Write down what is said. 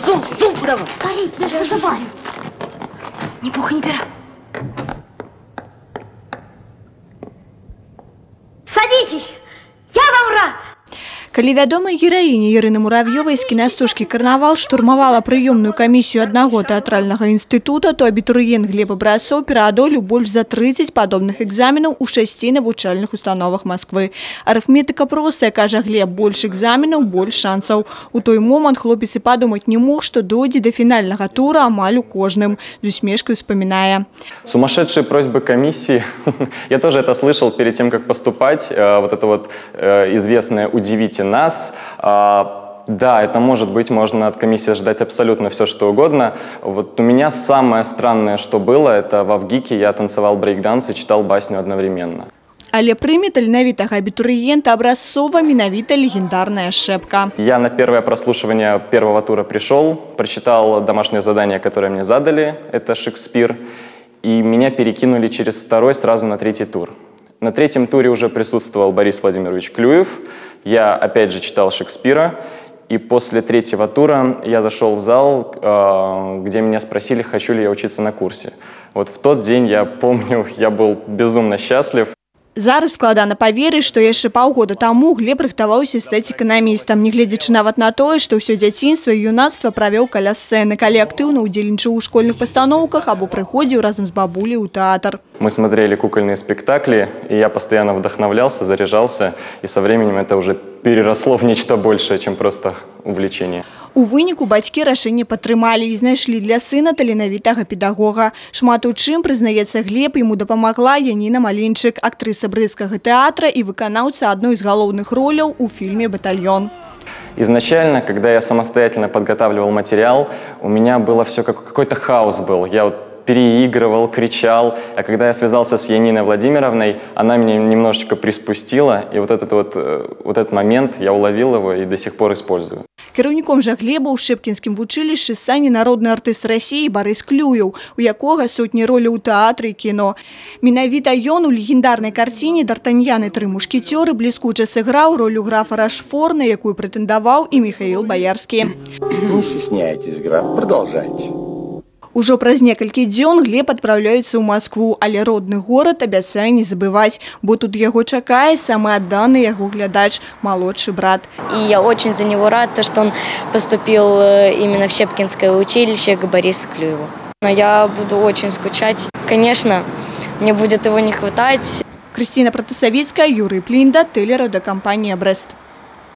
Сумку давай. Скорей, тебя же забавим. Ни пуха, ни пера. Садитесь, я вам рад. Калі вядомая гераіня Ірыны Муравьёвай з кінастужкі «Карнавал» штурмавала прыёмную камісію аднаго тэатральнага інстытута, то абітурыент Глеб Абразцоў пераадолеў больш за 30 падобных экзаменаў у 6 навучальных установах Москвы. Арыфметыка простая, кажа Глеб, больш экзаменаў, больш шансаў. У той момант хлопец і падумаць не мог, што дойдзе да фінальнага тура амаль у кожным. З усмешкой вспоминая. Сумасшедшие просьбы комиссии. Я тоже это слышал перед тем, как поступать. Вот это вот известное «удивите нас». Да, это может быть, можно от комиссии ждать абсолютно все, что угодно. Вот у меня самое странное, что было, это в ВГИКе я танцевал брейк-данс и читал басню одновременно. Але прыме таленавітага абітурыента Абразцова менавіта легендарная шэпка. Я на первое прослушивание первого тура пришел, прочитал домашнее задание, которое мне задали, это Шекспир, и меня перекинули через второй сразу на третий тур. На третьем туре уже присутствовал Борис Владимирович Клюев. Я опять же читал Шекспира. И после третьего тура я зашел в зал, где меня спросили, хочу ли я учиться на курсе. Вот в тот день, я помню, я был безумно счастлив. Зараз складана паверыць, што яшчэ паўгода таму Глеб рыхтаваўся стаць эканамістам, нягледзячы нават на тое, што ўсё дзяцінства і юнацтва правёў каля сцэны, калі актыўна ўдзельнічаў у школьных пастаноўках або прыходзіў разам з бабуляй у тэатр. Мы смотрели кукольные спектакли, и я постоянно вдохновлялся, заряжался, и со временем это уже переросло в нечто большее, чем просто увлечение. У выніку бацькі рашэнне падтрымалі і знайшлі для сына таленавітага педагога. Шмат у чым, прызнаецца Глеб, ему дапамагла Яніна Малінчык, актрыса брэсцкага тэатра и выканаўца одной из галоўных роляў у фильме «Батальон». Изначально, когда я самостоятельно подготавливал материал, у меня было все какой-то хаос был. Я переигрывал, кричал. А когда я связался с Яниной Владимировной, она меня немножечко приспустила. И вот этот момент, я уловил его и до сих пор использую. Кіраўніком жа Глеба ў шэпкінскім вучылішчы стане народны артыст России Борис Клюев, у якога сотні роляў у тэатры і кіно. Менавіта ён у легендарнай карціне «Д'Артаньян і тры мушкецёры» бліскуча сыграў роль графа Рашфор, на якую прэтэндаваў і Михаил Боярский. Не стесняйтесь, граф, продолжайте. Ужо праз некалькі дзён Глеб адпраўляецца ў Москву, але родны горад абяцае не забываць, бо тут яго чакае самы адданы яго глядач, малодшы брат. И я очень за него рад, что он поступил именно в Щепкинское училище к Борису Клюеву. Но я буду очень скучать. Конечно, мне будет его не хватать. Кристина Протасовицкая, Юрий Плинда, телерадиокомпания «Брест».